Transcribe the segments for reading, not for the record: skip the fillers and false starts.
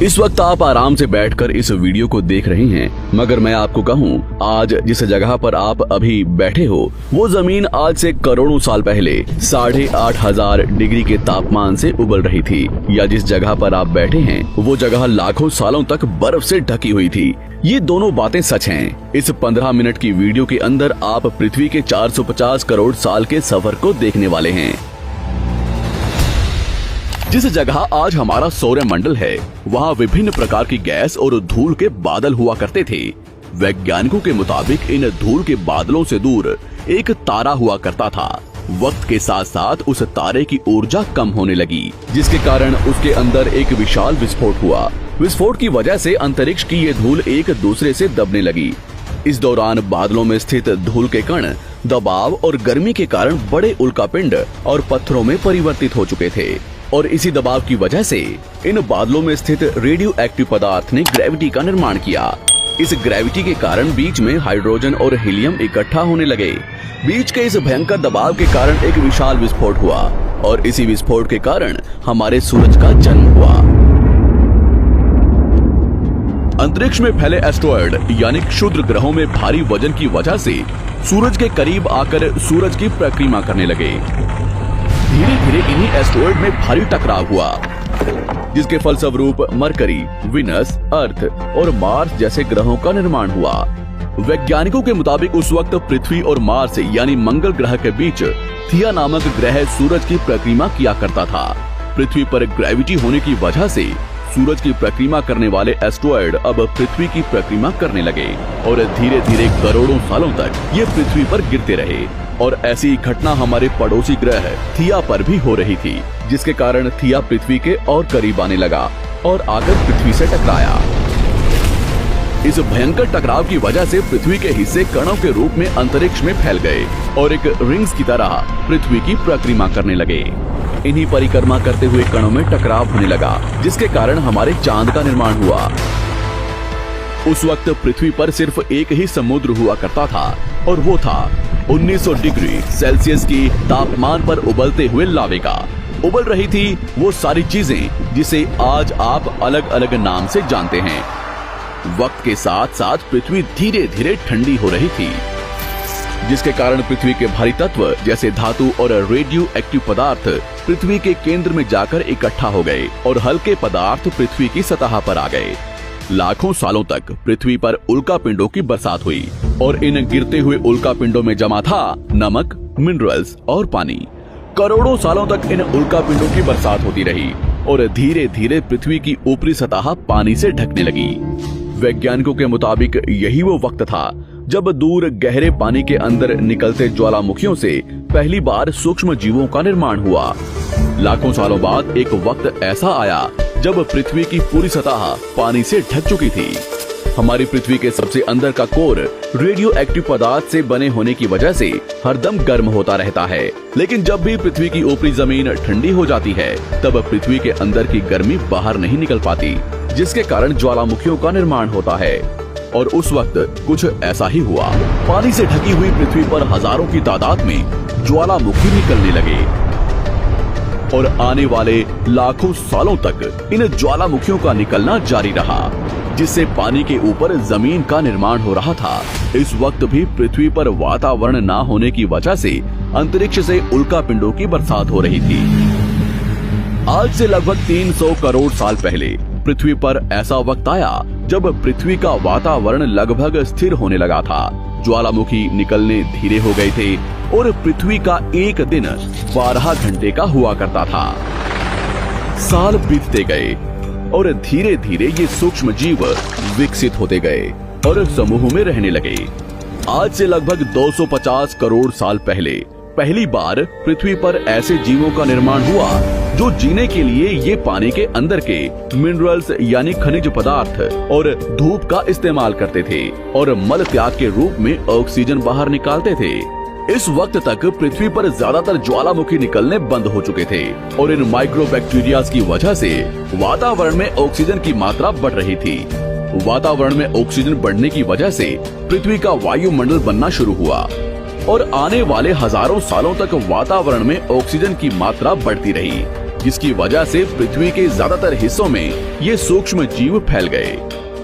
इस वक्त आप आराम से बैठकर इस वीडियो को देख रहे हैं, मगर मैं आपको कहूं, आज जिस जगह पर आप अभी बैठे हो वो जमीन आज से करोड़ों साल पहले 8,500 डिग्री के तापमान से उबल रही थी, या जिस जगह पर आप बैठे हैं वो जगह लाखों सालों तक बर्फ से ढकी हुई थी। ये दोनों बातें सच हैं। इस 15 मिनट की वीडियो के अंदर आप पृथ्वी के 450 करोड़ साल के सफर को देखने वाले हैं। जिस जगह आज हमारा सौरमंडल है, वहाँ विभिन्न प्रकार की गैस और धूल के बादल हुआ करते थे। वैज्ञानिकों के मुताबिक इन धूल के बादलों से दूर एक तारा हुआ करता था। वक्त के साथ साथ उस तारे की ऊर्जा कम होने लगी, जिसके कारण उसके अंदर एक विशाल विस्फोट हुआ। विस्फोट की वजह से अंतरिक्ष की ये धूल एक दूसरे से दबने लगी। इस दौरान बादलों में स्थित धूल के कण दबाव और गर्मी के कारण बड़े उल्कापिंड और पत्थरों में परिवर्तित हो चुके थे, और इसी दबाव की वजह से इन बादलों में स्थित रेडियो एक्टिव पदार्थ ने ग्रेविटी का निर्माण किया। इस ग्रेविटी के कारण बीच में हाइड्रोजन और हीलियम इकट्ठा होने लगे। बीच के इस भयंकर दबाव के कारण एक विशाल विस्फोट हुआ, और इसी विस्फोट के कारण हमारे सूरज का जन्म हुआ। अंतरिक्ष में फैले एस्टेरॉयड यानी क्षुद्र ग्रहों में भारी वजन की वजह से सूरज के करीब आकर सूरज की परिक्रमा करने लगे। धीरे धीरे इन्हीं एस्टेरॉयड में भारी टकराव हुआ, जिसके फलस्वरूप मरकरी, विनस, अर्थ और मार्स जैसे ग्रहों का निर्माण हुआ। वैज्ञानिकों के मुताबिक उस वक्त पृथ्वी और मार्स यानी मंगल ग्रह के बीच थिया नामक ग्रह सूरज की परिक्रमा किया करता था। पृथ्वी पर ग्रेविटी होने की वजह से सूरज की परिक्रमा करने वाले एस्टेरॉयड अब पृथ्वी की परिक्रमा करने लगे, और धीरे धीरे करोड़ों सालों तक ये पृथ्वी पर गिरते रहे। और ऐसी घटना हमारे पड़ोसी ग्रह थिया पर भी हो रही थी, जिसके कारण थिया पृथ्वी के और करीब आने लगा और आकर पृथ्वी से टकराया। इस भयंकर टकराव की वजह से पृथ्वी के हिस्से कणों के रूप में अंतरिक्ष में फैल गए और एक रिंग्स की तरह पृथ्वी की परिक्रमा करने लगे। इन्हीं परिक्रमा करते हुए कणों में टकराव होने लगा, जिसके कारण हमारे चांद का निर्माण हुआ। उस वक्त पृथ्वी पर सिर्फ एक ही समुद्र हुआ करता था, और वो था 1900 डिग्री सेल्सियस की तापमान पर उबलते हुए लावे का। उबल रही थी वो सारी चीजें जिसे आज आप अलग अलग नाम से जानते हैं। वक्त के साथ साथ पृथ्वी धीरे धीरे ठंडी हो रही थी, जिसके कारण पृथ्वी के भारी तत्व जैसे धातु और रेडियो एक्टिव पदार्थ पृथ्वी के केंद्र में जाकर इकट्ठा हो गए, और हल्के पदार्थ पृथ्वी की सतह पर आ गए। लाखों सालों तक पृथ्वी पर उल्कापिंडों की बरसात हुई, और इन गिरते हुए उल्कापिंडों में जमा था नमक, मिनरल्स और पानी। करोड़ों सालों तक इन उल्कापिंडों की बरसात होती रही, और धीरे धीरे पृथ्वी की ऊपरी सतह पानी से ढकने लगी। वैज्ञानिकों के मुताबिक यही वो वक्त था जब दूर गहरे पानी के अंदर निकलते ज्वालामुखियों से पहली बार सूक्ष्म जीवों का निर्माण हुआ। लाखों सालों बाद एक वक्त ऐसा आया जब पृथ्वी की पूरी सतह पानी से ढक चुकी थी। हमारी पृथ्वी के सबसे अंदर का कोर रेडियो एक्टिव पदार्थ से बने होने की वजह से हरदम गर्म होता रहता है, लेकिन जब भी पृथ्वी की ऊपरी जमीन ठंडी हो जाती है, तब पृथ्वी के अंदर की गर्मी बाहर नहीं निकल पाती, जिसके कारण ज्वालामुखियों का निर्माण होता है। और उस वक्त कुछ ऐसा ही हुआ। पानी से ढकी हुई पृथ्वी पर हजारों की तादाद में ज्वालामुखी निकलने लगे, और आने वाले लाखों सालों तक इन ज्वालामुखियों का निकलना जारी रहा, जिससे पानी के ऊपर जमीन का निर्माण हो रहा था। इस वक्त भी पृथ्वी पर वातावरण न होने की वजह से अंतरिक्ष से उल्कापिंडों की बरसात हो रही थी। आज से लगभग 300 करोड़ साल पहले पृथ्वी पर ऐसा वक्त आया जब पृथ्वी का वातावरण लगभग स्थिर होने लगा था। ज्वालामुखी निकलने धीरे हो गए थे, और पृथ्वी का एक दिन 12 घंटे का हुआ करता था। साल बीतते गए, और धीरे धीरे ये सूक्ष्म जीव विकसित होते गए और समूह में रहने लगे। आज से लगभग 250 करोड़ साल पहले पहली बार पृथ्वी पर ऐसे जीवों का निर्माण हुआ जो जीने के लिए ये पानी के अंदर के मिनरल्स यानी खनिज पदार्थ और धूप का इस्तेमाल करते थे, और मल त्याग के रूप में ऑक्सीजन बाहर निकालते थे। इस वक्त तक पृथ्वी पर ज्यादातर ज्वालामुखी निकलने बंद हो चुके थे, और इन माइक्रोबैक्टीरिया की वजह से वातावरण में ऑक्सीजन की मात्रा बढ़ रही थी। वातावरण में ऑक्सीजन बढ़ने की वजह से पृथ्वी का वायुमंडल बनना शुरू हुआ, और आने वाले हजारों सालों तक वातावरण में ऑक्सीजन की मात्रा बढ़ती रही, इसकी वजह से पृथ्वी के ज्यादातर हिस्सों में ये सूक्ष्म जीव फैल गए।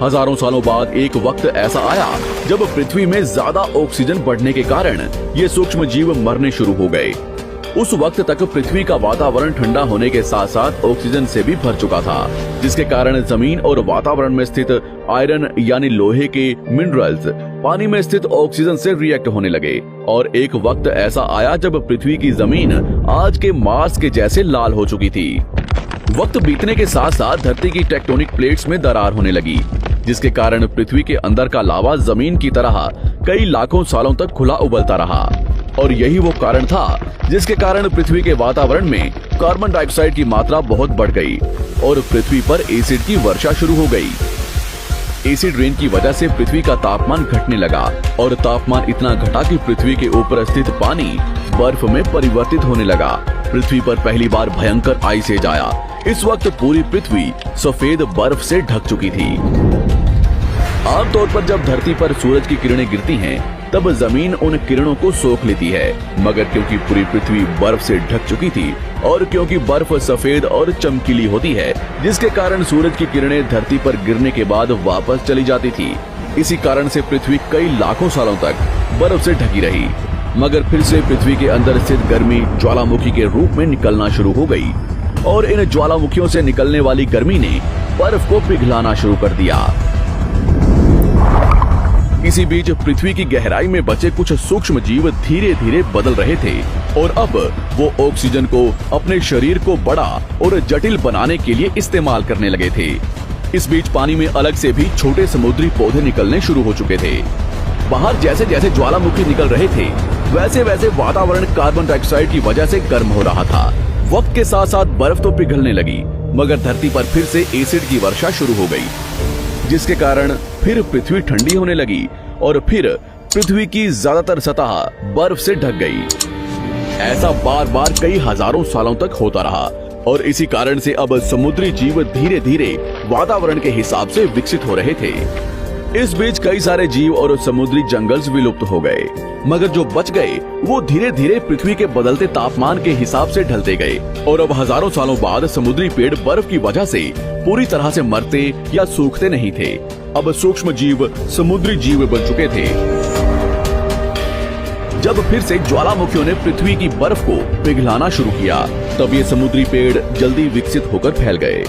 हजारों सालों बाद एक वक्त ऐसा आया जब पृथ्वी में ज्यादा ऑक्सीजन बढ़ने के कारण ये सूक्ष्म जीव मरने शुरू हो गए। उस वक्त तक पृथ्वी का वातावरण ठंडा होने के साथ साथ ऑक्सीजन से भी भर चुका था, जिसके कारण जमीन और वातावरण में स्थित आयरन यानी लोहे के मिनरल्स पानी में स्थित ऑक्सीजन से रिएक्ट होने लगे। और एक वक्त ऐसा आया जब पृथ्वी की जमीन आज के मार्स के जैसे लाल हो चुकी थी। वक्त बीतने के साथ साथ धरती की टेक्टोनिक प्लेट्स में दरार होने लगी, जिसके कारण पृथ्वी के अंदर का लावा जमीन की तरह कई लाखों सालों तक खुला उबलता रहा। और यही वो कारण था जिसके कारण पृथ्वी के वातावरण में कार्बन डाइऑक्साइड की मात्रा बहुत बढ़ गई और पृथ्वी पर एसिड की वर्षा शुरू हो गई। एसिड रेन की वजह से पृथ्वी का तापमान घटने लगा और तापमान इतना घटा कि पृथ्वी के ऊपर स्थित पानी बर्फ में परिवर्तित होने लगा। पृथ्वी पर पहली बार भयंकर आइस एज आया। इस वक्त पूरी पृथ्वी सफेद बर्फ से ढक चुकी थी। आमतौर पर जब धरती पर सूरज की किरणें गिरती हैं, तब जमीन उन किरणों को सोख लेती है, मगर क्योंकि पूरी पृथ्वी बर्फ से ढक चुकी थी और क्योंकि बर्फ सफेद और चमकीली होती है, जिसके कारण सूरज की किरणें धरती पर गिरने के बाद वापस चली जाती थी। इसी कारण से पृथ्वी कई लाखों सालों तक बर्फ से ढकी रही, मगर फिर से पृथ्वी के अंदर स्थित गर्मी ज्वालामुखी के रूप में निकलना शुरू हो गई और इन ज्वालामुखियों से निकलने वाली गर्मी ने बर्फ को पिघलाना शुरू कर दिया। इसी बीच पृथ्वी की गहराई में बचे कुछ सूक्ष्म जीव धीरे धीरे बदल रहे थे और अब वो ऑक्सीजन को अपने शरीर को बड़ा और जटिल बनाने के लिए इस्तेमाल करने लगे थे। इस बीच पानी में अलग से भी छोटे समुद्री पौधे निकलने शुरू हो चुके थे। बाहर जैसे जैसे ज्वालामुखी निकल रहे थे, वैसे वैसे वातावरण कार्बन डाइऑक्साइड की वजह से गर्म हो रहा था। वक्त के साथ साथ बर्फ तो पिघलने लगी, मगर धरती पर फिर से एसिड की वर्षा शुरू हो गई, जिसके कारण फिर पृथ्वी ठंडी होने लगी और फिर पृथ्वी की ज्यादातर सतह बर्फ से ढक गई। ऐसा बार बार कई हजारों सालों तक होता रहा और इसी कारण से अब समुद्री जीव धीरे धीरे वातावरण के हिसाब से विकसित हो रहे थे। इस बीच कई सारे जीव और समुद्री जंगल विलुप्त हो गए, मगर जो बच गए वो धीरे धीरे पृथ्वी के बदलते तापमान के हिसाब से ढलते गए और अब हजारों सालों बाद समुद्री पेड़ बर्फ की वजह से पूरी तरह से मरते या सूखते नहीं थे। अब सूक्ष्म जीव समुद्री जीव बन चुके थे। जब फिर से ज्वालामुखियों ने पृथ्वी की बर्फ को पिघलाना शुरू किया, तब ये समुद्री पेड़ जल्दी विकसित होकर फैल गए।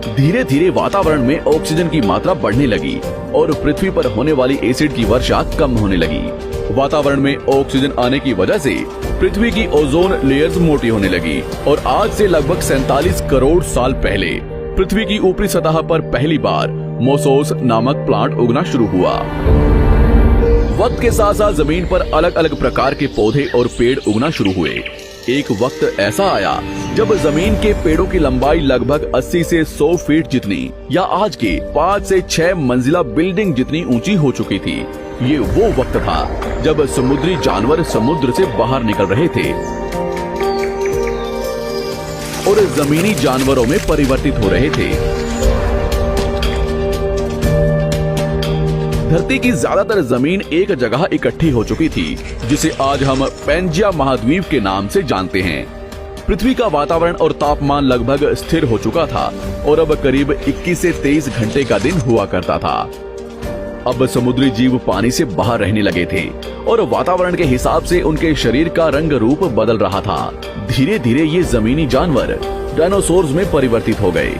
धीरे धीरे वातावरण में ऑक्सीजन की मात्रा बढ़ने लगी और पृथ्वी पर होने वाली एसिड की वर्षा कम होने लगी। वातावरण में ऑक्सीजन आने की वजह से पृथ्वी की ओजोन लेयर्स मोटी होने लगी और आज से लगभग 47 करोड़ साल पहले पृथ्वी की ऊपरी सतह पर पहली बार मोसोस नामक प्लांट उगना शुरू हुआ। वक्त के साथ साथ जमीन पर अलग अलग प्रकार के पौधे और पेड़ उगना शुरू हुए। एक वक्त ऐसा आया जब जमीन के पेड़ों की लंबाई लगभग 80 से 100 फीट जितनी या आज के 5 से 6 मंजिला बिल्डिंग जितनी ऊंची हो चुकी थी। ये वो वक्त था जब समुद्री जानवर समुद्र से बाहर निकल रहे थे और जमीनी जानवरों में परिवर्तित हो रहे थे। धरती की ज्यादातर जमीन एक जगह इकट्ठी हो चुकी थी, जिसे आज हम पैंजिया महाद्वीप के नाम से जानते हैं। पृथ्वी का वातावरण और तापमान लगभग स्थिर हो चुका था और अब करीब 21 से 23 घंटे का दिन हुआ करता था। अब समुद्री जीव पानी से बाहर रहने लगे थे और वातावरण के हिसाब से उनके शरीर का रंग रूप बदल रहा था। धीरे धीरे ये जमीनी जानवर डायनासोर्स में परिवर्तित हो गए।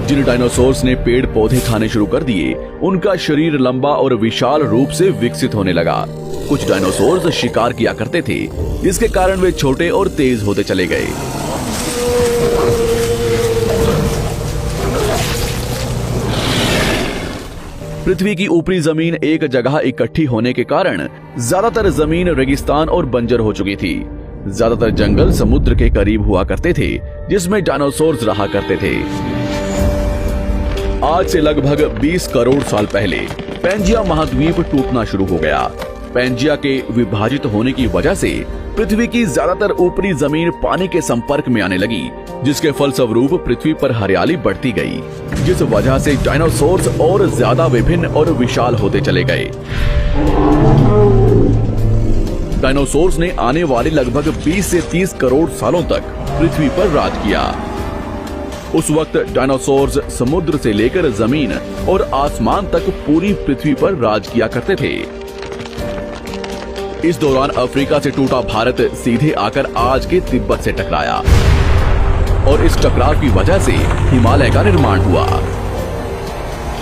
जिन डायनासोर्स ने पेड़ पौधे खाने शुरू कर दिए, उनका शरीर लंबा और विशाल रूप से विकसित होने लगा। कुछ डायनासोर्स शिकार किया करते थे, जिसके कारण वे छोटे और तेज होते चले गए। पृथ्वी की ऊपरी जमीन एक जगह इकट्ठी होने के कारण ज्यादातर जमीन रेगिस्तान और बंजर हो चुकी थी। ज्यादातर जंगल समुद्र के करीब हुआ करते थे, जिसमें डायनासोर्स रहा करते थे। आज से लगभग 20 करोड़ साल पहले पैंजिया महाद्वीप टूटना शुरू हो गया। पैंजिया के विभाजित होने की वजह से पृथ्वी की ज्यादातर ऊपरी जमीन पानी के संपर्क में आने लगी, जिसके फलस्वरूप पृथ्वी पर हरियाली बढ़ती गई, जिस वजह से डायनासोर्स और ज्यादा विभिन्न और विशाल होते चले गए। डायनासोर्स ने आने वाले लगभग 20 से 30 करोड़ सालों तक पृथ्वी पर राज किया। उस वक्त डायनासोर्स समुद्र से लेकर जमीन और आसमान तक पूरी पृथ्वी पर राज किया करते थे। इस दौरान अफ्रीका से टूटा भारत सीधे आकर आज के तिब्बत से टकराया और इस टकराव की वजह से हिमालय का निर्माण हुआ।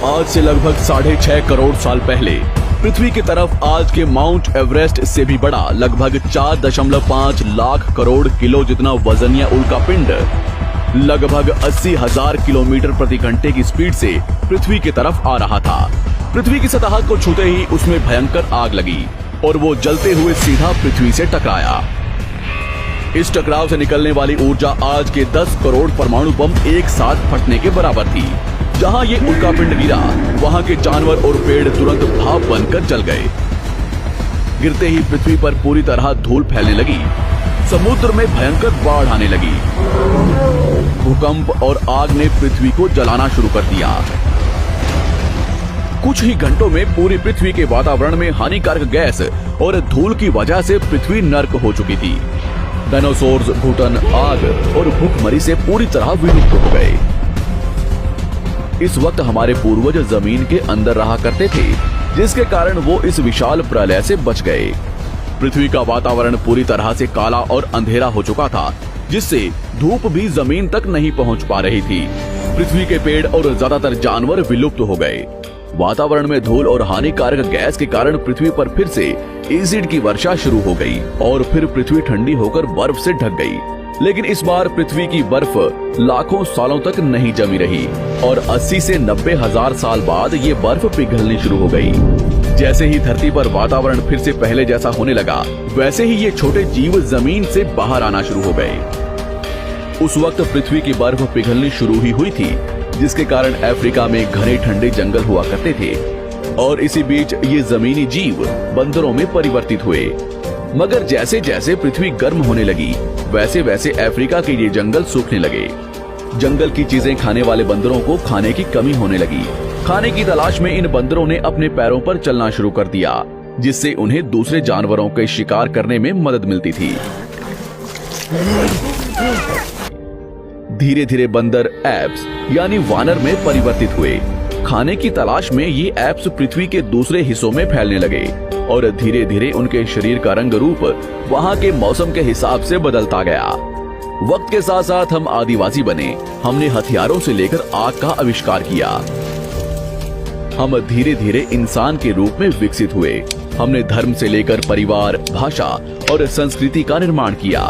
आज से लगभग 6.5 करोड़ साल पहले पृथ्वी की तरफ आज के माउंट एवरेस्ट से भी बड़ा लगभग 4.5 लाख करोड़ किलो जितना वजनिया उल्कापिंड लगभग 80,000 किलोमीटर प्रति घंटे की स्पीड से पृथ्वी की तरफ आ रहा था। पृथ्वी की सतह को छूते ही उसमें भयंकर आग लगी और वो जलते हुए सीधा पृथ्वी से टकराया। इस टकराव से निकलने वाली ऊर्जा आज के 10 करोड़ परमाणु बम एक साथ फटने के बराबर थी। जहां ये उल्कापिंड गिरा वहां के जानवर और पेड़ तुरंत भाप बनकर जल गए। गिरते ही पृथ्वी पर पूरी तरह धूल फैलने लगी। समुद्र में भयंकर बाढ़ आने लगी। भूकंप और आग ने पृथ्वी को जलाना शुरू कर दिया। कुछ ही घंटों में पूरी पृथ्वी के वातावरण में हानिकारक गैस और धूल की वजह से पृथ्वी नर्क हो चुकी थी। डायनासोर्स घुटन, आग और भूखमरी से पूरी तरह विलुप्त हो गए। इस वक्त हमारे पूर्वज जमीन के अंदर रहा करते थे, जिसके कारण वो इस विशाल प्रलय से बच गए। पृथ्वी का वातावरण पूरी तरह से काला और अंधेरा हो चुका था, जिससे धूप भी जमीन तक नहीं पहुंच पा रही थी। पृथ्वी के पेड़ और ज्यादातर जानवर विलुप्त हो गए। वातावरण में धूल और हानिकारक गैस के कारण पृथ्वी पर फिर से एसिड की वर्षा शुरू हो गई और फिर पृथ्वी ठंडी होकर बर्फ से ढक गई। लेकिन इस बार पृथ्वी की बर्फ लाखों सालों तक नहीं जमी रही और 80 से 90 हजार साल बाद ये बर्फ पिघलनी शुरू हो गई। जैसे ही धरती पर वातावरण फिर से पहले जैसा होने लगा, वैसे ही ये छोटे जीव जमीन से बाहर आना शुरू हो गए। उस वक्त पृथ्वी की बर्फ पिघलनी शुरू ही हुई थी, जिसके कारण अफ्रीका में घने ठंडे जंगल हुआ करते थे और इसी बीच ये जमीनी जीव बंदरों में परिवर्तित हुए। मगर जैसे जैसे पृथ्वी गर्म होने लगी, वैसे वैसे अफ्रीका के ये जंगल सूखने लगे। जंगल की चीजें खाने वाले बंदरों को खाने की कमी होने लगी। खाने की तलाश में इन बंदरों ने अपने पैरों पर चलना शुरू कर दिया, जिससे उन्हें दूसरे जानवरों के शिकार करने में मदद मिलती थी। धीरे धीरे बंदर एप्स यानी वानर में परिवर्तित हुए। खाने की तलाश में ये एप्स पृथ्वी के दूसरे हिस्सों में फैलने लगे और धीरे धीरे उनके शरीर का रंग रूप वहाँ के मौसम के हिसाब से बदलता गया। वक्त के साथ साथ हम आदिवासी बने। हमने हथियारों से लेकर आग का आविष्कार किया। हम धीरे धीरे इंसान के रूप में विकसित हुए। हमने धर्म से लेकर परिवार, भाषा और संस्कृति का निर्माण किया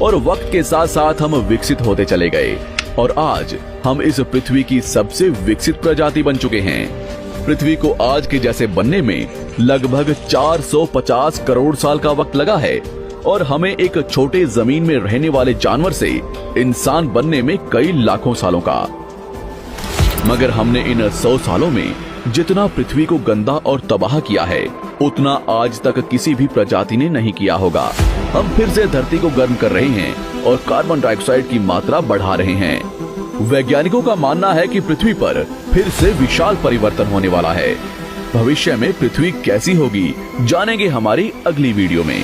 और वक्त के साथ साथ हम विकसित होते चले गए और आज हम इस पृथ्वी की सबसे विकसित प्रजाति बन चुके हैं। पृथ्वी को आज के जैसे बनने में लगभग 450 करोड़ साल का वक्त लगा है और हमें एक छोटे जमीन में रहने वाले जानवर से इंसान बनने में कई लाखों सालों का। मगर हमने इन 100 सालों में जितना पृथ्वी को गंदा और तबाह किया है, उतना आज तक किसी भी प्रजाति ने नहीं किया होगा। हम फिर से धरती को गर्म कर रहे हैं और कार्बन डाइऑक्साइड की मात्रा बढ़ा रहे हैं। वैज्ञानिकों का मानना है कि पृथ्वी पर फिर से विशाल परिवर्तन होने वाला है। भविष्य में पृथ्वी कैसी होगी, जानेंगे हमारी अगली वीडियो में।